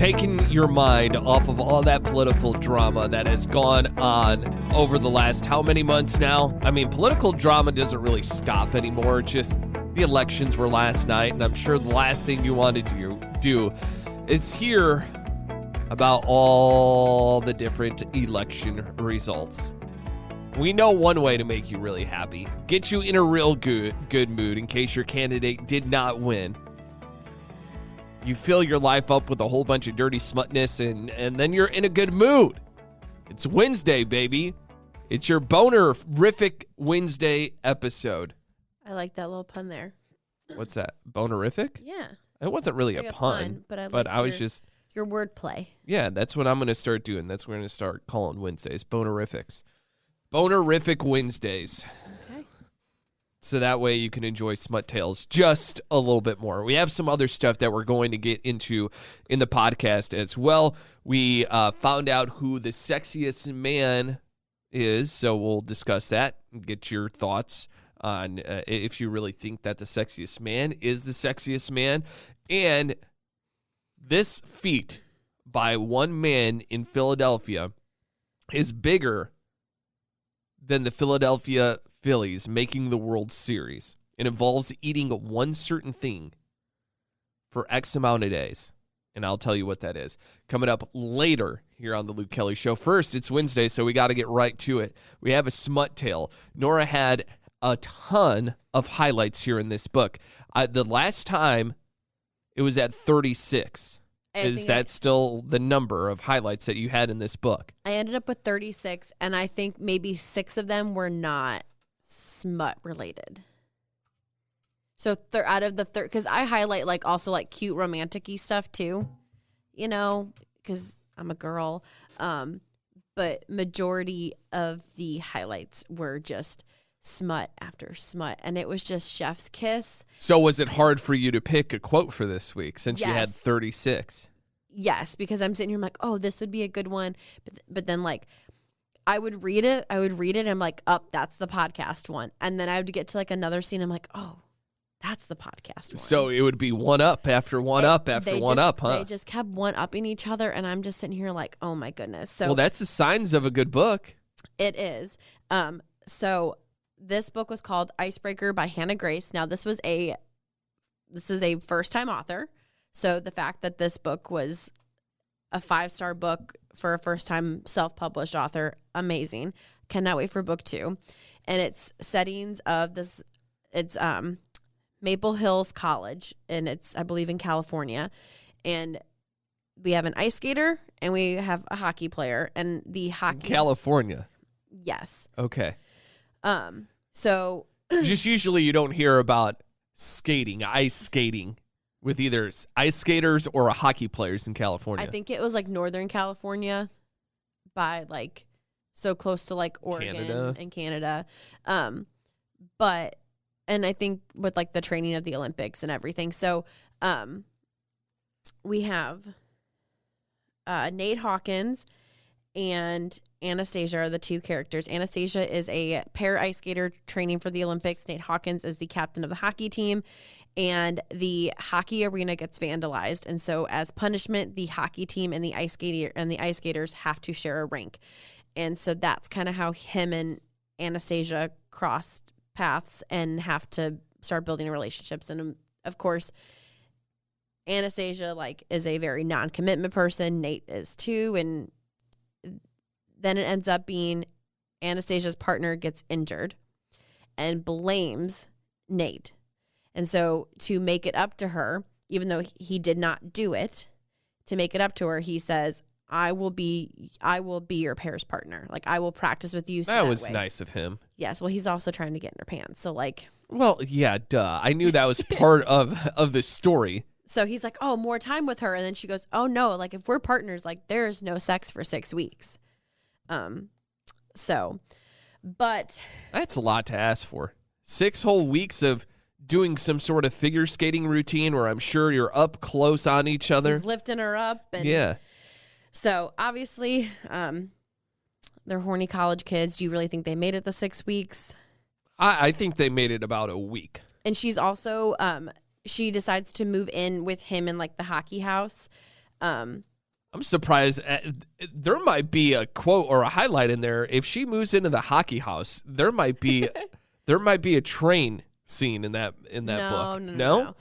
taking your mind off of all that political drama that has gone on over the last how many months now? I mean, political drama doesn't really stop anymore. Just the elections were last night, and I'm sure the last thing you wanted to do is hear about all the different election results. We know one way to make you really happy. Get you in a real good mood in case your candidate did not win. You fill your life up with a whole bunch of dirty smutness, and then you're in a good mood. It's Wednesday, baby. It's your bonerific Wednesday episode. I like that little pun there. What's that? Bonerific? Yeah. It wasn't really a pun, but I was just... Your wordplay. Yeah, that's what I'm going to start doing. That's what we're going to start calling Wednesdays. Bonerifics. Bonerific Wednesdays. Okay. So that way you can enjoy Smut Tales just a little bit more. We have some other stuff that we're going to get into in the podcast as well. We found out who the sexiest man is, so we'll discuss that and get your thoughts on if you really think that the sexiest man is the sexiest man. And this feat by one man in Philadelphia is bigger than the Philadelphia Phillies making the World Series. It involves eating one certain thing for X amount of days. And I'll tell you what that is. Coming up later here on the Luke Kelly Show. First, it's Wednesday, so we got to get right to it. We have a smut tale. Nora had a ton of highlights here in this book. The last time, it was at 36. Is that still the number of highlights that you had in this book? I ended up with 36, and I think maybe 6 of them were not smut related. So out of the because I highlight also cute romantic-y stuff too, because I'm a girl. But majority of the highlights were just smut after smut, and it was just chef's kiss. So was it hard for you to pick a quote for this week since you had 36? Yes, because I'm sitting here, I'm like, oh, this would be a good one. But then I would read it, and I'm like, oh, that's the podcast one. And then I would get to another scene, I'm like, oh, that's the podcast one. So it would be one up after one up after one up, huh? They just kept one-upping each other, and I'm just sitting here like, oh my goodness. So well, that's the signs of a good book. It is. So this book was called Icebreaker by Hannah Grace. Now this is a first-time author. So the fact that this book was a 5-star book for a first-time self-published author, amazing. Cannot wait for book 2. And it's settings of this. It's Maple Hills College, and it's, I believe, in California. And we have an ice skater, and we have a hockey player. And the hockey... California? Yes. Okay. So... Just usually you don't hear about ice skating, with either ice skaters or hockey players in California. I think it was Northern California by so close to Oregon and Canada. But I think with the training of the Olympics and everything. So we have Nate Hawkins and Anastasia are the 2 characters. Anastasia is a pair ice skater training for the Olympics. Nate Hawkins is the captain of the hockey team, and the hockey arena gets vandalized. And so as punishment, the hockey team and the ice skaters have to share a rink. And so that's kind of how him and Anastasia crossed paths and have to start building relationships. And of course, Anastasia is a very non-commitment person. Nate is too, and then it ends up being Anastasia's partner gets injured and blames Nate. And so to make it up to her, even though he did not do it, to make it up to her, he says, I will be your pair's partner. I will practice with you. So that was way. Nice of him. Yes. Well, he's also trying to get in her pants. So well, yeah, duh. I knew that was part of the story. So he's like, oh, more time with her. And then she goes, oh no, if we're partners, there is no sex for 6 weeks. But that's a lot to ask for. 6 whole weeks of doing some sort of figure skating routine where I'm sure you're up close on each other. He's lifting her up. And yeah. So obviously, they're horny college kids. Do you really think they made it the 6 weeks? I think they made it about a week. And she's also, she decides to move in with him in the hockey house. I'm surprised. There might be a quote or a highlight in there. If she moves into the hockey house, there might be a train scene in that book. No.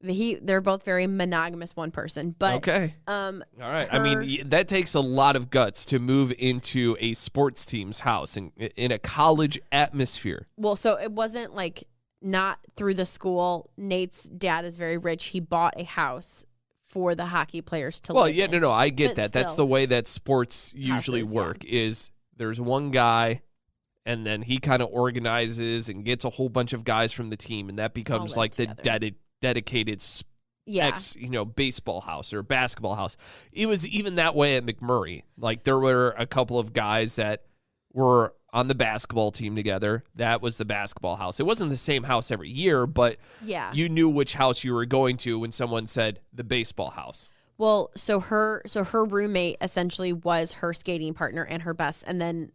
They're both very monogamous, one person. But okay. All right. I mean, that takes a lot of guts to move into a sports team's house in a college atmosphere. Well, so it wasn't like not through the school. Nate's dad is very rich. He bought a house for the hockey players to live in. No, I get But that. That's still, the way that sports usually houses, work is there's one guy and then he kind of organizes and gets a whole bunch of guys from the team and that becomes like together. the dedicated baseball house or basketball house. It was even that way at McMurray. Like there were a couple of guys that were on the basketball team together. That was the basketball house. It wasn't the same house every year, but you knew which house you were going to when someone said the baseball house. Well, so her roommate essentially was her skating partner and her best friend.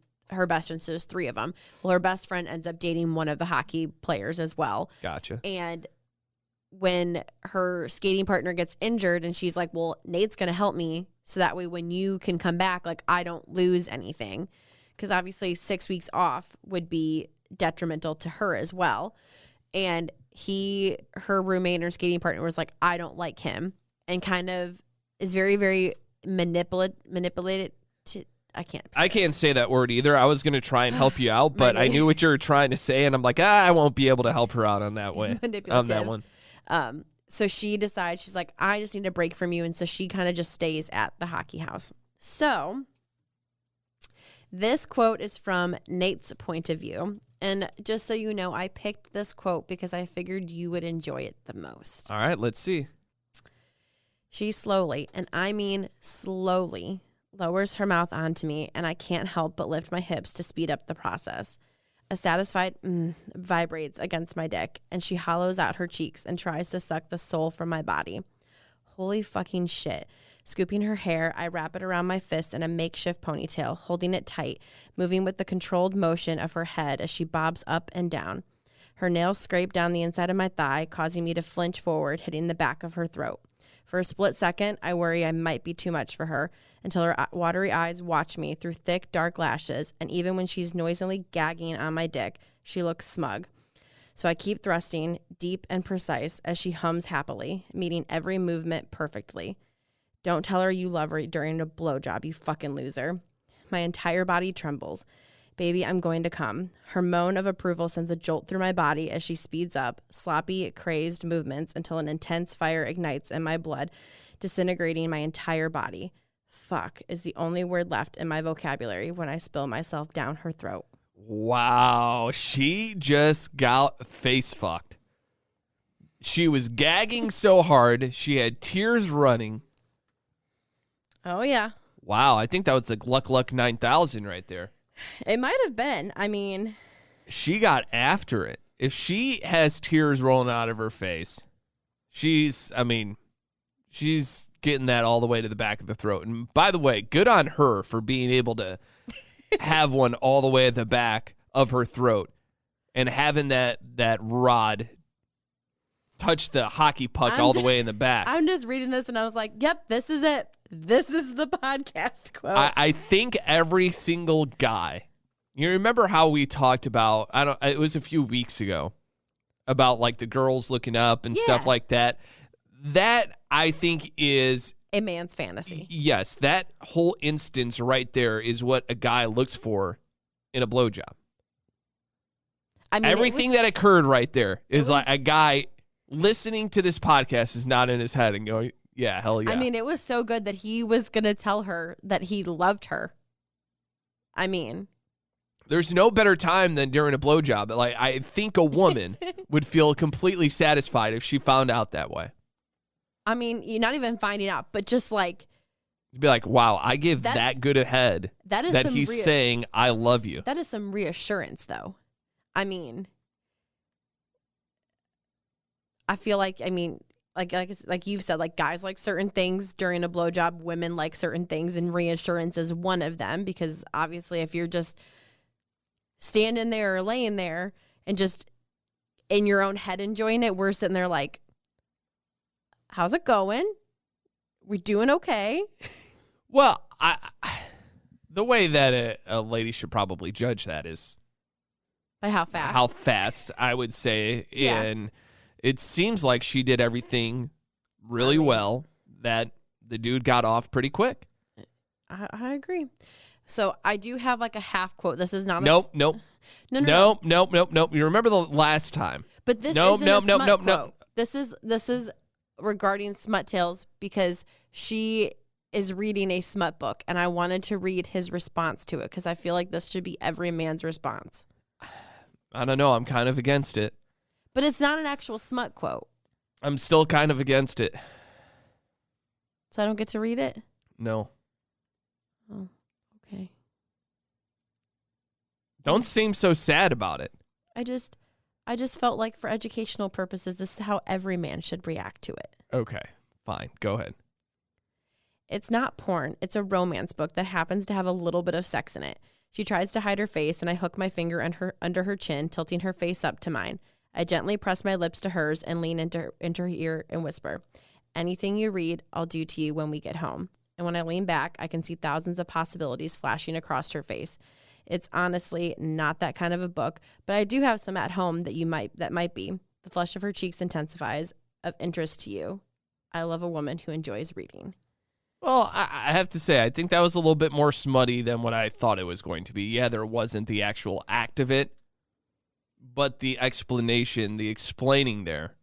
So there's three of them. Well, her best friend ends up dating one of the hockey players as well. Gotcha. And when her skating partner gets injured and she's like, well, Nate's going to help me so that way when you can come back, like I don't lose anything. Because obviously 6 weeks off would be detrimental to her as well. And her roommate and her skating partner was like, I don't like him. And kind of is very, very manipulated. I can't say that word either. I was going to try and help you out, but I knew what you were trying to say. And I'm like, I won't be able to help her out on that way. On that one. So she decides, she's like, I just need a break from you. And so she kind of just stays at the hockey house. So this quote is from Nate's point of view. And just so you know, I picked this quote because I figured you would enjoy it the most. All right, let's see. She slowly, and I mean slowly, lowers her mouth onto me, and I can't help but lift my hips to speed up the process. A satisfied vibrates against my dick, and she hollows out her cheeks and tries to suck the soul from my body. Holy fucking shit. Scooping her hair, I wrap it around my fist in a makeshift ponytail, holding it tight, moving with the controlled motion of her head as she bobs up and down. Her nails scrape down the inside of my thigh, causing me to flinch forward, hitting the back of her throat. For a split second, I worry I might be too much for her, until her watery eyes watch me through thick, dark lashes, and even when she's noisily gagging on my dick, she looks smug. So I keep thrusting, deep and precise, as she hums happily, meeting every movement perfectly. Don't tell her you love her during a blowjob, you fucking loser. My entire body trembles. Baby, I'm going to come. Her moan of approval sends a jolt through my body as she speeds up, sloppy, crazed movements until an intense fire ignites in my blood, disintegrating my entire body. Fuck is the only word left in my vocabulary when I spill myself down her throat. Wow, she just got face fucked. She was gagging so hard, she had tears running. Oh, yeah. Wow, I think that was like Luck 9000 right there. It might have been. I mean, she got after it. If she has tears rolling out of her face, she's getting that all the way to the back of the throat. And by the way, good on her for being able to have one all the way at the back of her throat and having that rod touch the hockey puck all the way in the back. I'm just reading this and I was like, yep, this is it. This is the podcast quote. I think every single guy, you remember how we talked about, it was a few weeks ago, about like the girls looking up and stuff like that. That I think is a man's fantasy. Yes, that whole instance right there is what a guy looks for in a blowjob. I mean, everything that occurred right there is like a guy listening to this podcast is not in his head and going, yeah, hell yeah. I mean, it was so good that he was going to tell her that he loved her. I mean, there's no better time than during a blowjob. Like, I think a woman would feel completely satisfied if she found out that way. I mean, you're not even finding out, but just like, you'd be like, wow, I give that good a head that he's saying, I love you. That is some reassurance, though. I mean, I feel like, like you've said, like guys like certain things during a blowjob, women like certain things, and reassurance is one of them. Because obviously, if you're just standing there or laying there and just in your own head enjoying it, we're sitting there like, how's it going? We're doing okay. Well, the way that a lady should probably judge that is By how fast? how fast, I would say. Yeah. And it seems like she did everything really well, that the dude got off pretty quick. I agree. So I do have like a half quote. This is not a... Nope. No. You remember the last time. But this Nope, isn't nope, a nope, smut nope, quote. nope. This is regarding smut tales because she is reading a smut book, and I wanted to read his response to it because I feel like this should be every man's response. I don't know. I'm kind of against it. But it's not an actual smut quote. I'm still kind of against it. So I don't get to read it? No. Oh, okay. Don't seem so sad about it. I just felt like for educational purposes, this is how every man should react to it. Okay, fine. Go ahead. It's not porn. It's a romance book that happens to have a little bit of sex in it. She tries to hide her face, and I hook my finger under her chin, tilting her face up to mine. I gently press my lips to hers and lean into her ear and whisper, "Anything you read, I'll do to you when we get home." And when I lean back, I can see thousands of possibilities flashing across her face. It's honestly not that kind of a book, but I do have some at home that might be. The flush of her cheeks intensifies, of interest to you. I love a woman who enjoys reading. Well, I have to say, I think that was a little bit more smutty than what I thought it was going to be. Yeah, there wasn't the actual act of it, but the explanation, the explaining there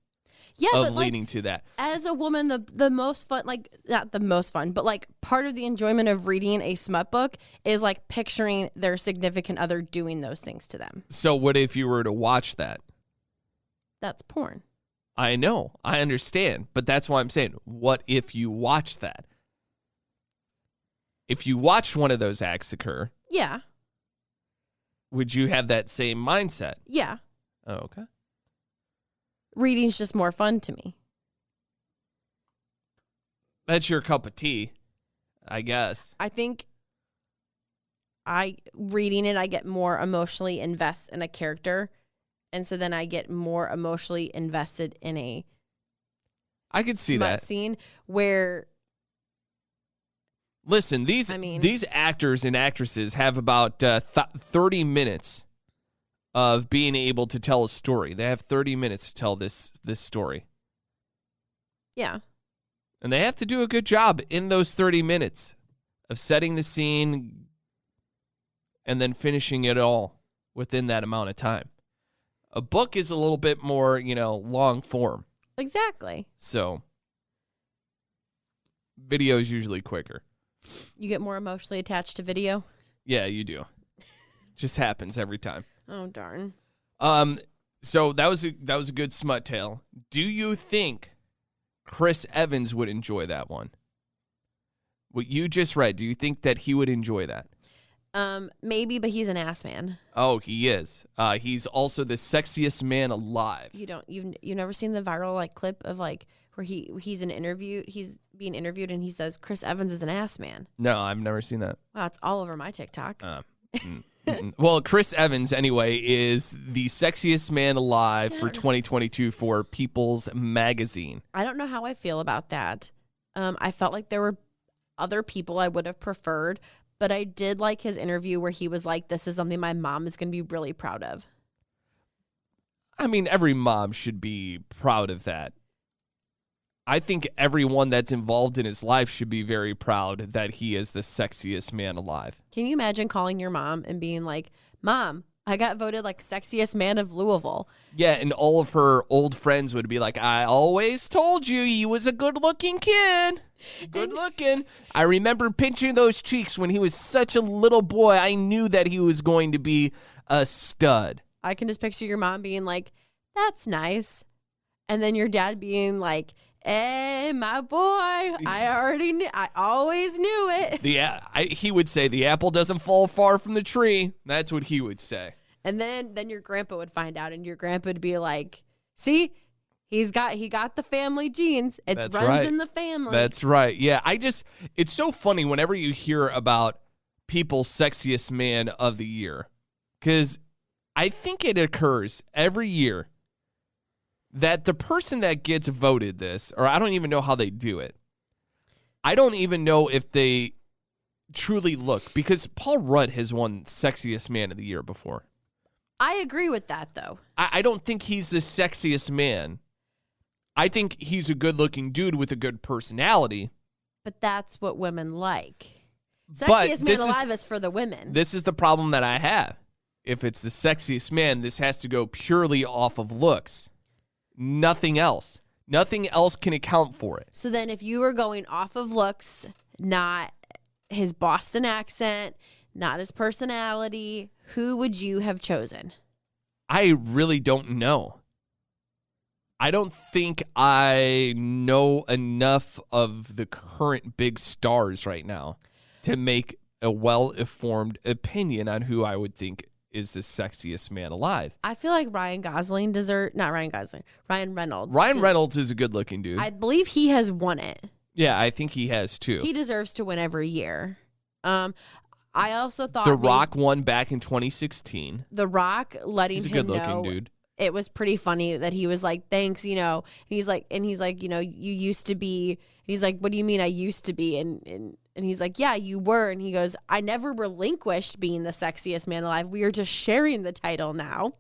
of leading to that. As a woman, the most fun, like not the most fun, but like part of the enjoyment of reading a smut book is like picturing their significant other doing those things to them. So what if you were to watch that? That's porn. I know, I understand, but that's why I'm saying, what if you watch that? If you watched one of those acts occur, Yeah. would you have that same mindset? Yeah. Oh, okay. Reading's just more fun to me. That's your cup of tea, I guess. I think reading it, I get more emotionally invested in a character. And so then I get more emotionally invested in a I could see smut that. scene where... Listen, these actors and actresses have about 30 minutes of being able to tell a story. They have 30 minutes to tell this story. Yeah. And they have to do a good job in those 30 minutes of setting the scene and then finishing it all within that amount of time. A book is a little bit more, long form. Exactly. So video is usually quicker. You get more emotionally attached to video? Yeah, you do. Just happens every time. Oh, darn. So that was a good smut tale. Do you think Chris Evans would enjoy that one? What you just read, do you think that he would enjoy that? Maybe, but he's an ass man. Oh, he is. He's also the sexiest man alive. You've never seen the viral clip of where he's being interviewed and he says Chris Evans is an ass man. No, I've never seen that. Wow, it's all over my TikTok. Well, Chris Evans, anyway, is the sexiest man alive for 2022 for People's Magazine. I don't know how I feel about that. I felt like there were other people I would have preferred, but I did like his interview where he was like, "This is something my mom is going to be really proud of." I mean, every mom should be proud of that. I think everyone that's involved in his life should be very proud that he is the sexiest man alive. Can you imagine calling your mom and being like, "Mom, I got voted sexiest man of Louisville." Yeah, and all of her old friends would be like, "I always told you he was a good-looking kid. Good looking. I remember pinching those cheeks when he was such a little boy. I knew that he was going to be a stud." I can just picture your mom being like, "That's nice." And then your dad being like, "Hey, my boy, I always knew it." He would say, "The apple doesn't fall far from the tree." That's what he would say. And then your grandpa would find out, and your grandpa would be like, "See, he got the family genes. It runs right. in the family." That's right. Yeah, it's so funny whenever you hear about people's sexiest man of the year, because I think it occurs every year that the person that gets voted this, or I don't even know how they do it, I don't even know if they truly look, because Paul Rudd has won Sexiest Man of the Year before. I agree with that, though. I don't think he's the sexiest man. I think he's a good-looking dude with a good personality. But that's what women like. But Sexiest Man Alive is for the women. This is the problem that I have. If it's the sexiest man, this has to go purely off of looks. Nothing else. Nothing else can account for it. So then if you were going off of looks, not his Boston accent, not his personality, who would you have chosen? I really don't know. I don't think I know enough of the current big stars right now to make a well-informed opinion on who I would think is the sexiest man alive. I feel like Ryan Reynolds. Ryan Reynolds is a good-looking dude. I believe he has won it. Yeah, I think he has too. He deserves to win every year. I also thought The Rock won back in 2016. The Rock letting He's a him good-looking know. dude. It was pretty funny that he was like, thanks, you know. He's like, you know, you used to be. He's like, what do you mean I used to be? And he's like, yeah, you were. And he goes, I never relinquished being the sexiest man alive. We are just sharing the title now.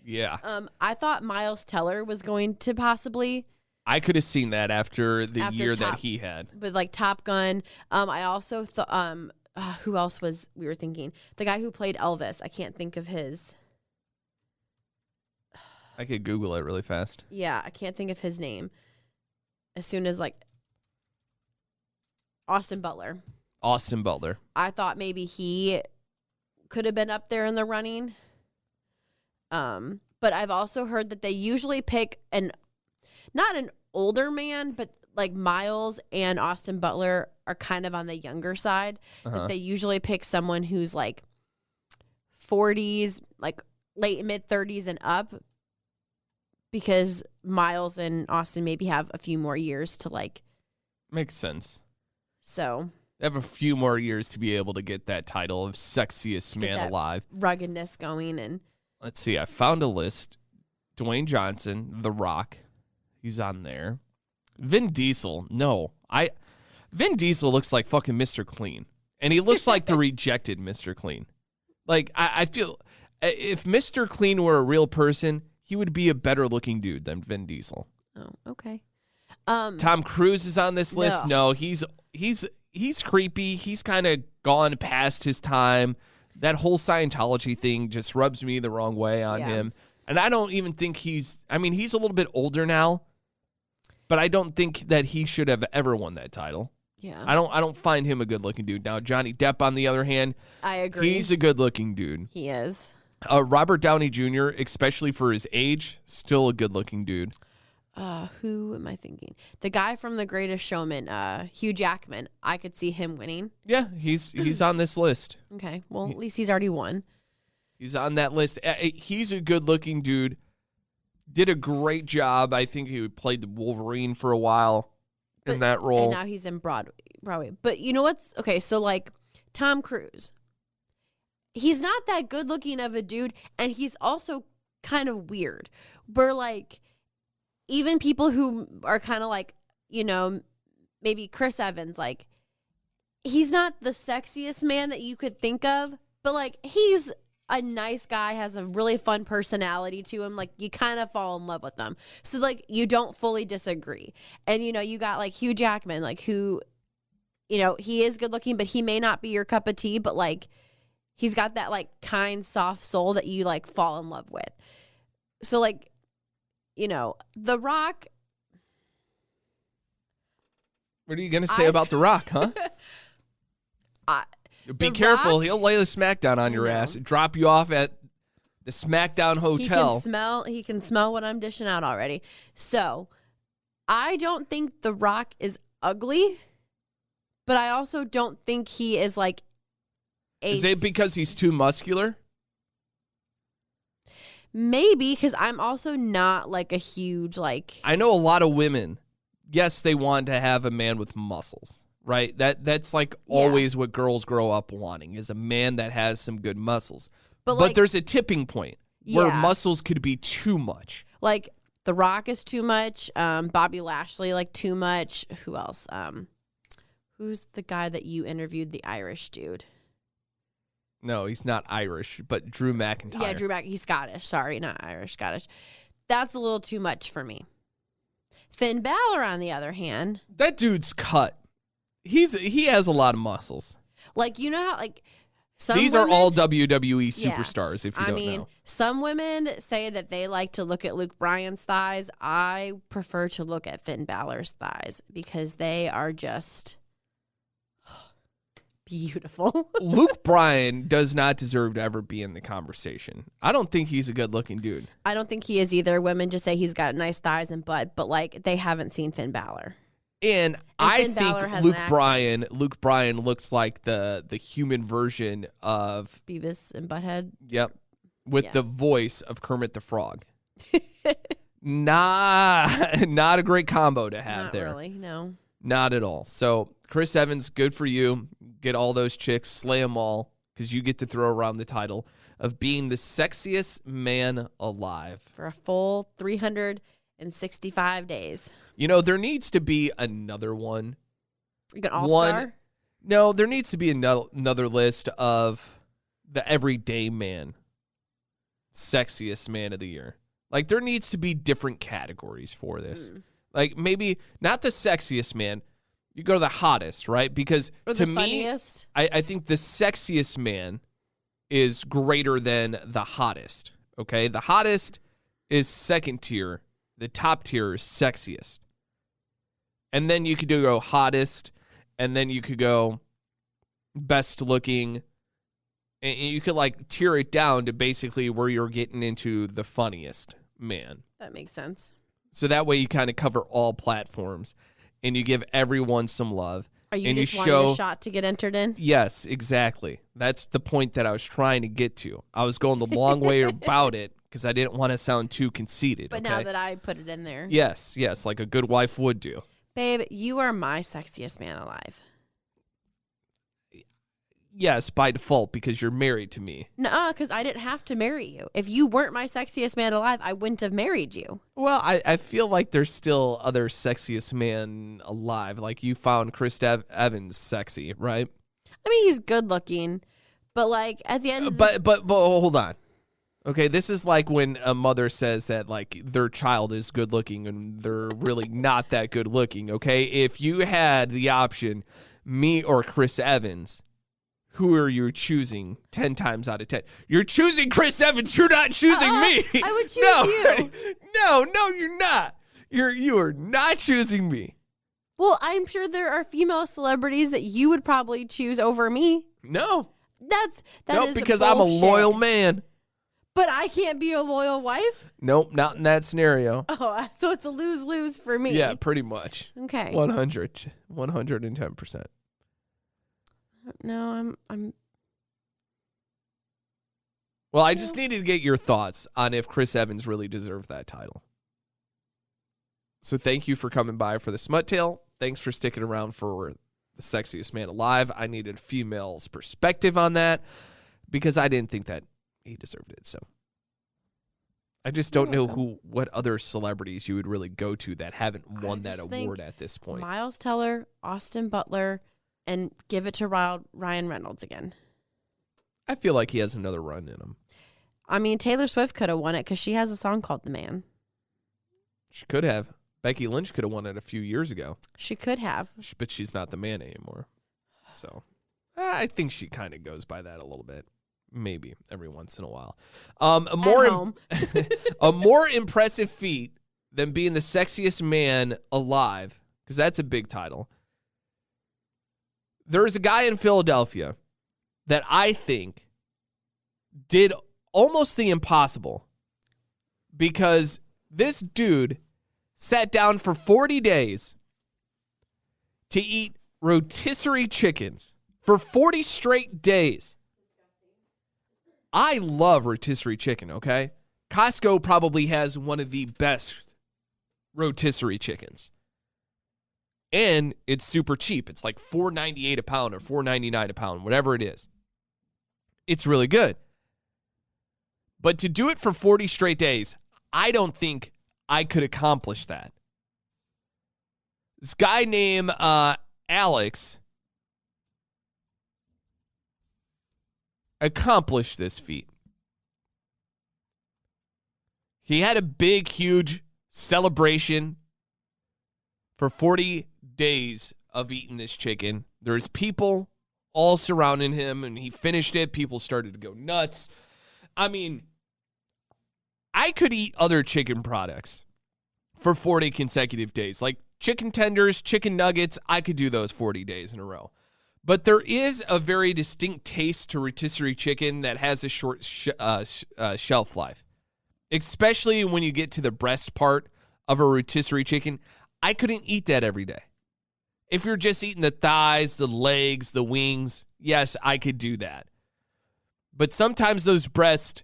Yeah. I thought Miles Teller was going to possibly. I could have seen that after the year that he had. But like Top Gun. I also thought, who else was we were thinking? The guy who played Elvis. I can't think of his. I could Google it really fast. Yeah, I can't think of his name. As soon as like Austin Butler. Austin Butler. I thought maybe he could have been up there in the running. But I've also heard that they usually pick not an older man, but like Miles and Austin Butler are kind of on the younger side. That they usually pick someone who's like 40s, like late mid 30s and up. Because Miles and Austin maybe have a few more years to like. Makes sense. So. They have a few more years to be able to get that title of sexiest man alive. Ruggedness going. And let's see. I found a list. Dwayne Johnson, The Rock. He's on there. Vin Diesel. No. Vin Diesel looks like fucking Mr. Clean. And he looks like the rejected Mr. Clean. Like, I feel if Mr. Clean were a real person, he would be a better looking dude than Vin Diesel. Oh, okay. Tom Cruise is on this list. No, he's creepy. He's kind of gone past his time. That whole Scientology thing just rubs me the wrong way on him. And I don't even think he's a little bit older now, but I don't think that he should have ever won that title. Yeah. I don't find him a good looking dude. Now, Johnny Depp, on the other hand, I agree. He's a good looking dude. He is. Robert Downey Jr., especially for his age, still a good-looking dude. Who am I thinking? The guy from The Greatest Showman, Hugh Jackman. I could see him winning. Yeah, he's on this list. Okay, well, at least he's already won. He's on that list. He's a good-looking dude. Did a great job. I think he played the Wolverine for a while in that role. And now he's in Broadway. But you know what's... Okay, so like Tom Cruise... He's not that good looking of a dude, and he's also kind of weird. Where like even people who are kind of like, you know, maybe Chris Evans, like he's not the sexiest man that you could think of, but like he's a nice guy, has a really fun personality to him. Like you kind of fall in love with them. So like you don't fully disagree. And you know, you got like Hugh Jackman, like who, you know, he is good looking, but he may not be your cup of tea, but like he's got that like kind, soft soul that you like fall in love with. So like, you know, The Rock. What are you going to say about The Rock, huh? Be careful. He'll lay the smackdown on your ass and drop you off at the Smackdown Hotel. He can smell what I'm dishing out already. So I don't think The Rock is ugly, but I also don't think he is like Is it because he's too muscular? Maybe, because I'm also not like a huge like. I know a lot of women. Yes, they want to have a man with muscles, right? That's like always what girls grow up wanting is a man that has some good muscles. But there's a tipping point where muscles could be too much. Like The Rock is too much. Bobby Lashley like too much. Who else? Who's the guy that you interviewed, the Irish dude? No, he's not Irish, but Drew McIntyre. Yeah, Drew He's Scottish. Sorry, not Irish, Scottish. That's a little too much for me. Finn Balor, on the other hand. That dude's cut. He has a lot of muscles. Like, you know how, like, these women, are all WWE superstars, if you don't know. Some women say that they like to look at Luke Bryan's thighs. I prefer to look at Finn Balor's thighs because they are just beautiful. Luke Bryan does not deserve to ever be in the conversation. I don't think he's a good-looking dude. I don't think he is either. Women just say he's got nice thighs and butt, but, like, they haven't seen Finn Balor. And I think Luke Bryan looks like the human version of Beavis and Butthead. Yep. With the voice of Kermit the Frog. Not a great combo to have there. Not really, no. Not at all. So, Chris Evans, good for you. Get all those chicks, slay them all, because you get to throw around the title of being the sexiest man alive. For a full 365 days. You know, there needs to be another one. Like an all-star? No, there needs to be another list of the everyday man. Sexiest man of the year. Like, there needs to be different categories for this. Like, maybe not the sexiest man. You go to the hottest, right? Because to me, funniest? I think the sexiest man is greater than the hottest. Okay? The hottest is second tier. The top tier is sexiest. And then you could go hottest, and then you could go best looking, and you could like tier it down to basically where you're getting into the funniest man. That makes sense. So that way you kind of cover all platforms, and you give everyone some love. Are you and just you wanting a shot to get entered in? Yes, exactly. That's the point that I was trying to get to. I was going the long way about it because I didn't want to sound too conceited. But now that I put it in there. Yes, like a good wife would do. Babe, you are my sexiest man alive. Yes, by default, because you're married to me. Nuh-uh, because I didn't have to marry you. If you weren't my sexiest man alive, I wouldn't have married you. Well, I feel like there's still other sexiest man alive. Like, you found Chris Evans sexy, right? I mean, he's good looking, but like at the end. But hold on. Okay, this is like when a mother says that like their child is good looking and they're really not that good looking. Okay, if you had the option, me or Chris Evans, who are you choosing 10 times out of 10? You're choosing Chris Evans. You're not choosing me. I would choose you. No, you're not. You are not choosing me. Well, I'm sure there are female celebrities that you would probably choose over me. No. That nope, is because bullshit. I'm a loyal man. But I can't be a loyal wife? Nope, not in that scenario. Oh, so it's a lose-lose for me. Yeah, pretty much. Okay. 110%. No, I'm Well, I just needed to get your thoughts on if Chris Evans really deserved that title. So thank you for coming by for the Smut Tale. Thanks for sticking around for the Sexiest Man Alive. I needed a female's perspective on that because I didn't think that he deserved it. So I just don't know what other celebrities you would really go to that haven't won that award at this point. Miles Teller, Austin Butler, and give it to Ryan Reynolds again. I feel like he has another run in him. I mean, Taylor Swift could have won it because she has a song called The Man. She could have. Becky Lynch could have won it a few years ago. She could have. But she's not the man anymore. So I think she kind of goes by that a little bit. Maybe every once in a while. A more impressive feat than being the sexiest man alive, because that's a big title. There is a guy in Philadelphia that I think did almost the impossible, because this dude sat down for 40 days to eat rotisserie chickens for 40 straight days. I love rotisserie chicken, okay? Costco probably has one of the best rotisserie chickens. And it's super cheap. It's like $4.98 a pound or $4.99 a pound, whatever it is. It's really good. But to do it for 40 straight days, I don't think I could accomplish that. This guy named Alex accomplish this feat. He had a big, huge celebration for 40 days of eating this chicken. There's people all surrounding him, and he finished it. People started to go nuts. I mean, I could eat other chicken products for 40 consecutive days. Like chicken tenders, chicken nuggets, I could do those 40 days in a row. But there is a very distinct taste to rotisserie chicken that has a short shelf life, especially when you get to the breast part of a rotisserie chicken. I couldn't eat that every day. If you're just eating the thighs, the legs, the wings, yes, I could do that. But sometimes those breasts,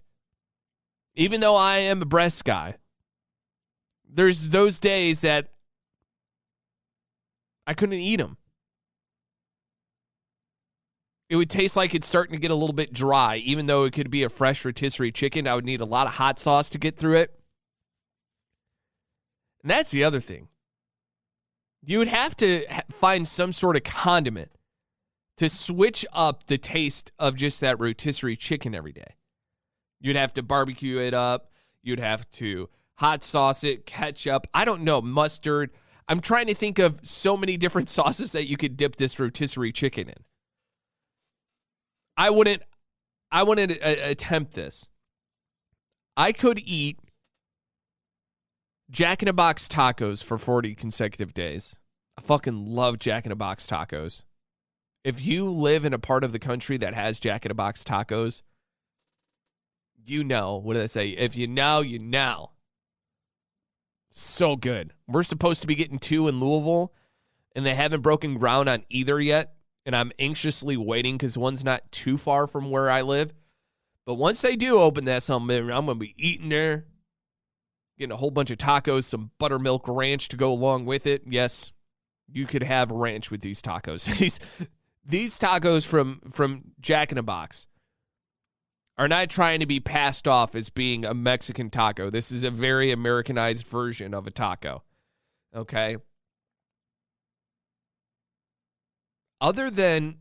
even though I am a breast guy, there's those days that I couldn't eat them. It would taste like it's starting to get a little bit dry, even though it could be a fresh rotisserie chicken. I would need a lot of hot sauce to get through it. And that's the other thing. You would have to find some sort of condiment to switch up the taste of just that rotisserie chicken every day. You'd have to barbecue it up. You'd have to hot sauce it, ketchup. I don't know, mustard. I'm trying to think of so many different sauces that you could dip this rotisserie chicken in. I wouldn't attempt this. I could eat Jack in a Box tacos for 40 consecutive days. I fucking love Jack in a Box tacos. If you live in a part of the country that has Jack in a Box tacos, you know. What did I say? If you know, you know. So good. We're supposed to be getting 2 in Louisville, and they haven't broken ground on either yet. And I'm anxiously waiting because one's not too far from where I live. But once they do open that something, I'm going to be eating there, getting a whole bunch of tacos, some buttermilk ranch to go along with it. Yes, you could have ranch with these tacos. These tacos from Jack in a Box are not trying to be passed off as being a Mexican taco. This is a very Americanized version of a taco. Okay? Other than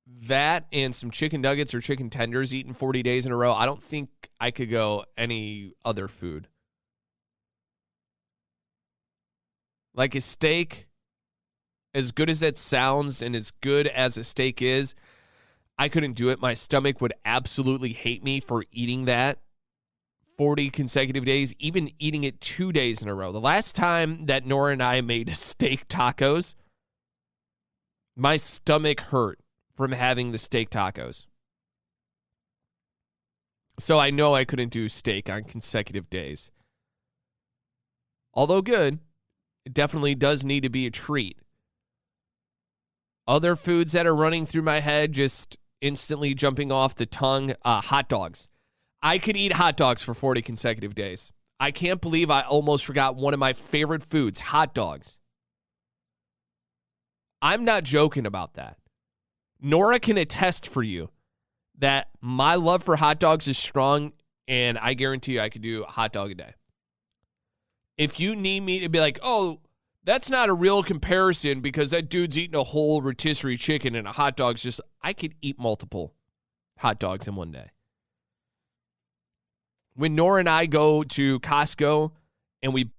that and some chicken nuggets or chicken tenders eaten 40 days in a row, I don't think I could go any other food. Like a steak, as good as that sounds and as good as a steak is, I couldn't do it. My stomach would absolutely hate me for eating that 40 consecutive days, even eating it 2 days in a row. The last time that Nora and I made steak tacos, my stomach hurt from having the steak tacos. So I know I couldn't do steak on consecutive days. Although good, it definitely does need to be a treat. Other foods that are running through my head, just instantly jumping off the tongue, hot dogs. I could eat hot dogs for 40 consecutive days. I can't believe I almost forgot one of my favorite foods, hot dogs. I'm not joking about that. Nora can attest for you that my love for hot dogs is strong, and I guarantee you I could do a hot dog a day. If you need me to be like, oh, that's not a real comparison because that dude's eating a whole rotisserie chicken and a hot dog's just, I could eat multiple hot dogs in one day. When Nora and I go to Costco and we